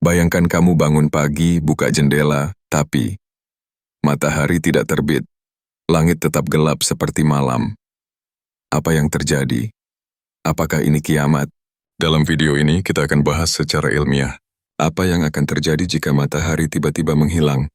Bayangkan kamu bangun pagi, buka jendela, tapi matahari tidak terbit. Langit tetap gelap seperti malam. Apa yang terjadi? Apakah ini kiamat? Dalam video ini kita akan bahas secara ilmiah. Apa yang akan terjadi jika matahari tiba-tiba menghilang?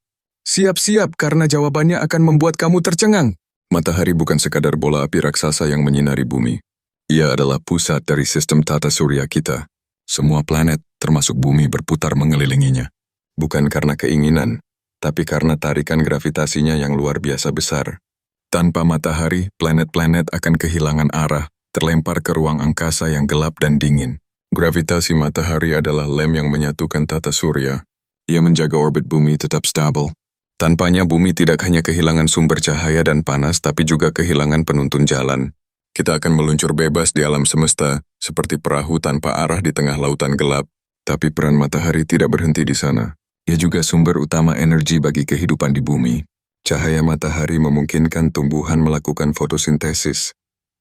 Siap-siap karena jawabannya akan membuat kamu tercengang. Matahari bukan sekadar bola api raksasa yang menyinari bumi. Ia adalah pusat dari sistem tata surya kita. Semua planet, termasuk bumi, berputar mengelilinginya. Bukan karena keinginan, tapi karena tarikan gravitasinya yang luar biasa besar. Tanpa matahari, planet-planet akan kehilangan arah, terlempar ke ruang angkasa yang gelap dan dingin. Gravitasi matahari adalah lem yang menyatukan tata surya. Ia menjaga orbit bumi tetap stabil. Tanpanya bumi tidak hanya kehilangan sumber cahaya dan panas, tapi juga kehilangan penuntun jalan. Kita akan meluncur bebas di alam semesta, seperti perahu tanpa arah di tengah lautan gelap. Tapi peran matahari tidak berhenti di sana. Ia juga sumber utama energi bagi kehidupan di bumi. Cahaya matahari memungkinkan tumbuhan melakukan fotosintesis.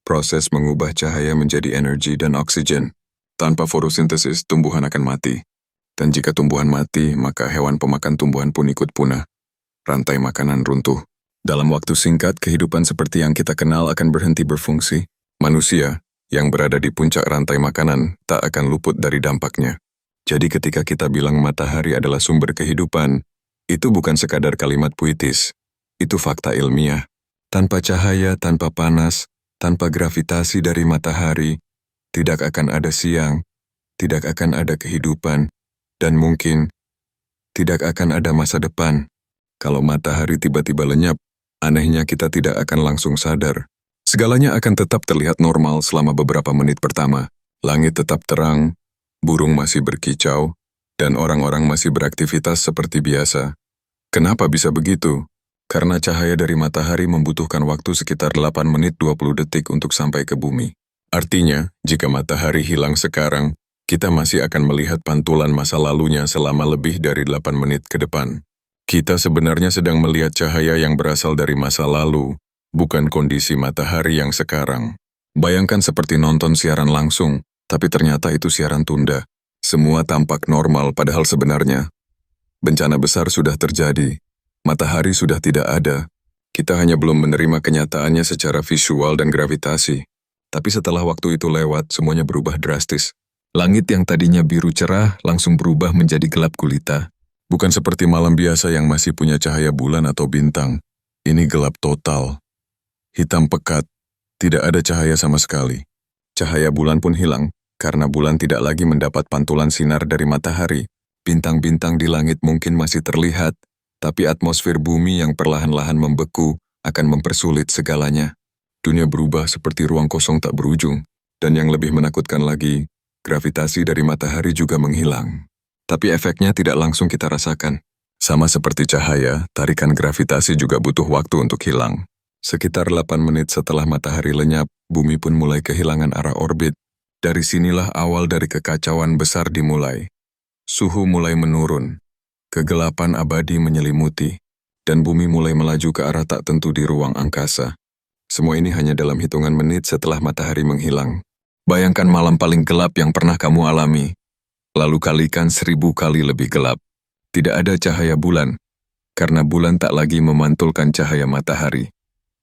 Proses mengubah cahaya menjadi energi dan oksigen. Tanpa fotosintesis, tumbuhan akan mati. Dan jika tumbuhan mati, maka hewan pemakan tumbuhan pun ikut punah. Rantai makanan runtuh. Dalam waktu singkat, kehidupan seperti yang kita kenal akan berhenti berfungsi. Manusia, yang berada di puncak rantai makanan, tak akan luput dari dampaknya. Jadi ketika kita bilang matahari adalah sumber kehidupan, itu bukan sekadar kalimat puitis. Itu fakta ilmiah. Tanpa cahaya, tanpa panas, tanpa gravitasi dari matahari, tidak akan ada siang, tidak akan ada kehidupan, dan mungkin tidak akan ada masa depan. Kalau matahari tiba-tiba lenyap, anehnya kita tidak akan langsung sadar. Segalanya akan tetap terlihat normal selama beberapa menit pertama. Langit tetap terang, burung masih berkicau, dan orang-orang masih beraktivitas seperti biasa. Kenapa bisa begitu? Karena cahaya dari matahari membutuhkan waktu sekitar 8 menit 20 detik untuk sampai ke bumi. Artinya, jika matahari hilang sekarang, kita masih akan melihat pantulan masa lalunya selama lebih dari 8 menit ke depan. Kita sebenarnya sedang melihat cahaya yang berasal dari masa lalu, bukan kondisi matahari yang sekarang. Bayangkan seperti nonton siaran langsung, tapi ternyata itu siaran tunda. Semua tampak normal padahal sebenarnya bencana besar sudah terjadi. Matahari sudah tidak ada. Kita hanya belum menerima kenyataannya secara visual dan gravitasi. Tapi setelah waktu itu lewat, semuanya berubah drastis. Langit yang tadinya biru cerah langsung berubah menjadi gelap gulita. Bukan seperti malam biasa yang masih punya cahaya bulan atau bintang. Ini gelap total. Hitam pekat, tidak ada cahaya sama sekali. Cahaya bulan pun hilang, karena bulan tidak lagi mendapat pantulan sinar dari matahari. Bintang-bintang di langit mungkin masih terlihat, tapi atmosfer bumi yang perlahan-lahan membeku akan mempersulit segalanya. Dunia berubah seperti ruang kosong tak berujung, dan yang lebih menakutkan lagi, gravitasi dari matahari juga menghilang. Tapi efeknya tidak langsung kita rasakan. Sama seperti cahaya, tarikan gravitasi juga butuh waktu untuk hilang. Sekitar 8 menit setelah matahari lenyap, bumi pun mulai kehilangan arah orbit. Dari sinilah awal dari kekacauan besar dimulai. Suhu mulai menurun, kegelapan abadi menyelimuti, dan bumi mulai melaju ke arah tak tentu di ruang angkasa. Semua ini hanya dalam hitungan menit setelah matahari menghilang. Bayangkan malam paling gelap yang pernah kamu alami. Lalu kalikan 1000 kali lebih gelap. Tidak ada cahaya bulan, karena bulan tak lagi memantulkan cahaya matahari.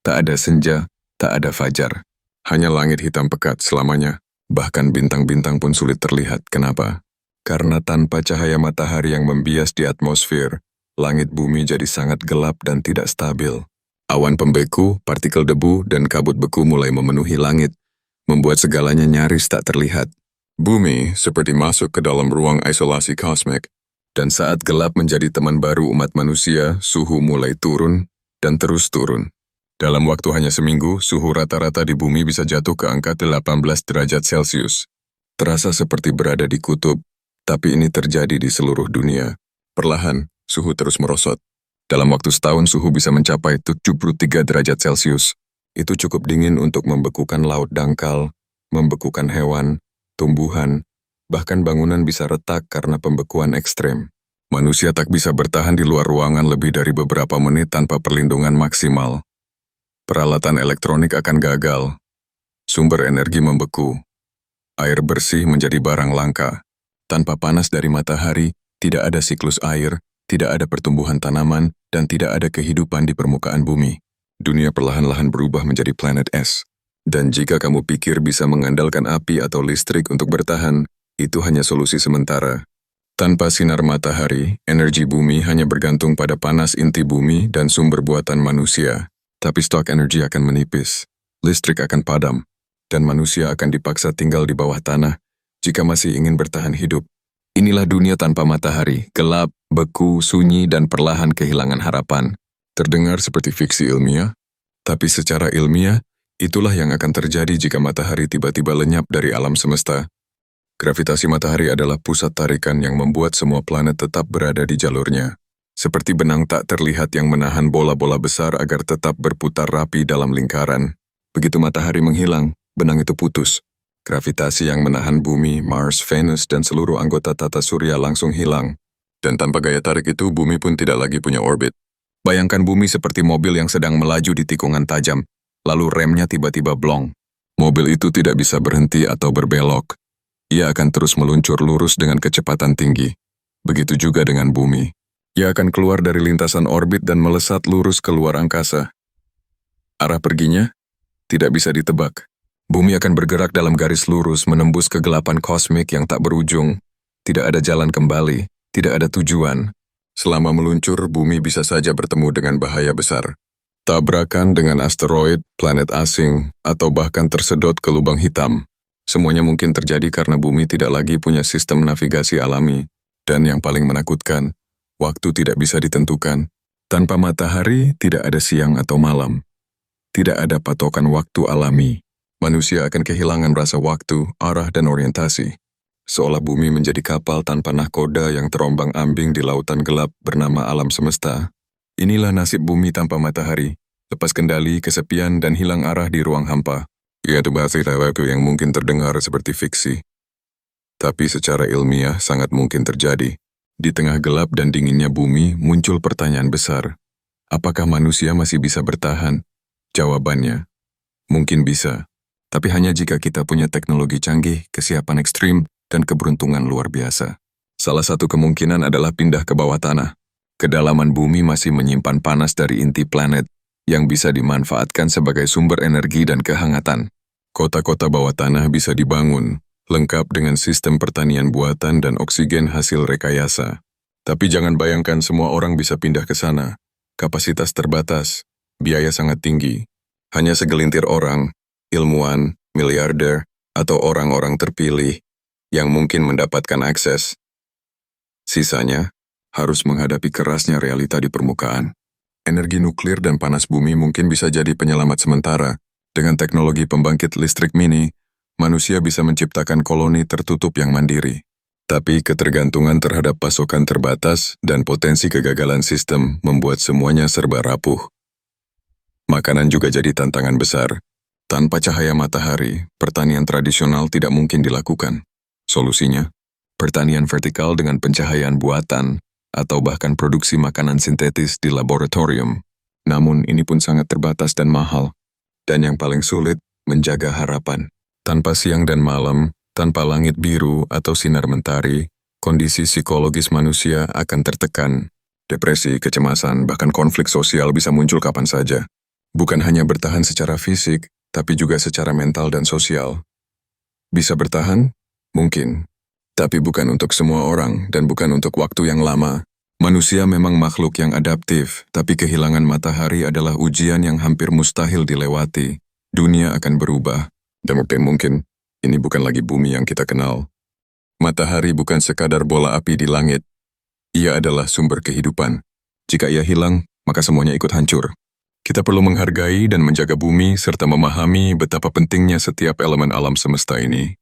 Tak ada senja, tak ada fajar. Hanya langit hitam pekat selamanya. Bahkan bintang-bintang pun sulit terlihat. Kenapa? Karena tanpa cahaya matahari yang membias di atmosfer, langit bumi jadi sangat gelap dan tidak stabil. Awan pembeku, partikel debu, dan kabut beku mulai memenuhi langit, membuat segalanya nyaris tak terlihat. Bumi seperti masuk ke dalam ruang isolasi kosmik, dan saat gelap menjadi teman baru umat manusia, suhu mulai turun dan terus turun. Dalam waktu hanya seminggu, suhu rata-rata di bumi bisa jatuh ke angka 18 derajat Celcius. Terasa seperti berada di kutub, tapi ini terjadi di seluruh dunia. Perlahan, suhu terus merosot. Dalam waktu setahun, suhu bisa mencapai 73 derajat Celcius. Itu cukup dingin untuk membekukan laut dangkal, membekukan hewan, tumbuhan, bahkan bangunan bisa retak karena pembekuan ekstrem. Manusia tak bisa bertahan di luar ruangan lebih dari beberapa menit tanpa perlindungan maksimal. Peralatan elektronik akan gagal. Sumber energi membeku. Air bersih menjadi barang langka. Tanpa panas dari matahari, Tidak ada siklus air, tidak ada pertumbuhan tanaman, dan tidak ada kehidupan di permukaan bumi. Dunia perlahan-lahan berubah menjadi planet es. Dan jika kamu pikir bisa mengandalkan api atau listrik untuk bertahan, itu hanya solusi sementara. Tanpa sinar matahari, energi bumi hanya bergantung pada panas inti bumi dan sumber buatan manusia. Tapi stok energi akan menipis, listrik akan padam, dan manusia akan dipaksa tinggal di bawah tanah jika masih ingin bertahan hidup. Inilah dunia tanpa matahari, gelap, beku, sunyi, dan perlahan kehilangan harapan. Terdengar seperti fiksi ilmiah, tapi secara ilmiah, itulah yang akan terjadi jika matahari tiba-tiba lenyap dari alam semesta. Gravitasi matahari adalah pusat tarikan yang membuat semua planet tetap berada di jalurnya. Seperti benang tak terlihat yang menahan bola-bola besar agar tetap berputar rapi dalam lingkaran. Begitu matahari menghilang, benang itu putus. Gravitasi yang menahan bumi, Mars, Venus, dan seluruh anggota tata surya langsung hilang. Dan tanpa gaya tarik itu, bumi pun tidak lagi punya orbit. Bayangkan bumi seperti mobil yang sedang melaju di tikungan tajam, lalu remnya tiba-tiba blong. Mobil itu tidak bisa berhenti atau berbelok. Ia akan terus meluncur lurus dengan kecepatan tinggi. Begitu juga dengan bumi. Ia akan keluar dari lintasan orbit dan melesat lurus ke luar angkasa. Arah perginya tidak bisa ditebak. Bumi akan bergerak dalam garis lurus menembus kegelapan kosmik yang tak berujung. Tidak ada jalan kembali, tidak ada tujuan. Selama meluncur, bumi bisa saja bertemu dengan bahaya besar. Tabrakan dengan asteroid, planet asing, atau bahkan tersedot ke lubang hitam. Semuanya mungkin terjadi karena bumi tidak lagi punya sistem navigasi alami. Dan yang paling menakutkan, waktu tidak bisa ditentukan. Tanpa matahari, tidak ada siang atau malam. Tidak ada patokan waktu alami. Manusia akan kehilangan rasa waktu, arah, dan orientasi. Seolah bumi menjadi kapal tanpa nahkoda yang terombang-ambing di lautan gelap bernama alam semesta. Inilah nasib bumi tanpa matahari. Lepas kendali, kesepian, dan hilang arah di ruang hampa. Yaitu bahasa waktu yang mungkin terdengar seperti fiksi. Tapi secara ilmiah sangat mungkin terjadi. Di tengah gelap dan dinginnya bumi muncul pertanyaan besar. Apakah manusia masih bisa bertahan? Jawabannya, mungkin bisa. Tapi hanya jika kita punya teknologi canggih, kesiapan ekstrim, dan keberuntungan luar biasa. Salah satu kemungkinan adalah pindah ke bawah tanah. Kedalaman bumi masih menyimpan panas dari inti planet yang bisa dimanfaatkan sebagai sumber energi dan kehangatan. Kota-kota bawah tanah bisa dibangun, lengkap dengan sistem pertanian buatan dan oksigen hasil rekayasa. Tapi jangan bayangkan semua orang bisa pindah ke sana. Kapasitas terbatas, biaya sangat tinggi. Hanya segelintir orang, ilmuwan, miliarder, atau orang-orang terpilih yang mungkin mendapatkan akses. Sisanya harus menghadapi kerasnya realita di permukaan. Energi nuklir dan panas bumi mungkin bisa jadi penyelamat sementara. Dengan teknologi pembangkit listrik mini, manusia bisa menciptakan koloni tertutup yang mandiri. Tapi ketergantungan terhadap pasokan terbatas dan potensi kegagalan sistem membuat semuanya serba rapuh. Makanan juga jadi tantangan besar. Tanpa cahaya matahari, pertanian tradisional tidak mungkin dilakukan. Solusinya, pertanian vertikal dengan pencahayaan buatan, atau bahkan produksi makanan sintetis di laboratorium. Namun ini pun sangat terbatas dan mahal. Dan yang paling sulit, menjaga harapan. Tanpa siang dan malam, tanpa langit biru atau sinar mentari, kondisi psikologis manusia akan tertekan. Depresi, kecemasan, bahkan konflik sosial bisa muncul kapan saja. Bukan hanya bertahan secara fisik, tapi juga secara mental dan sosial. Bisa bertahan? Mungkin. Tapi bukan untuk semua orang dan bukan untuk waktu yang lama. Manusia memang makhluk yang adaptif, tapi kehilangan matahari adalah ujian yang hampir mustahil dilewati. Dunia akan berubah, dan mungkin ini bukan lagi bumi yang kita kenal. Matahari bukan sekadar bola api di langit. Ia adalah sumber kehidupan. Jika ia hilang, maka semuanya ikut hancur. Kita perlu menghargai dan menjaga bumi serta memahami betapa pentingnya setiap elemen alam semesta ini.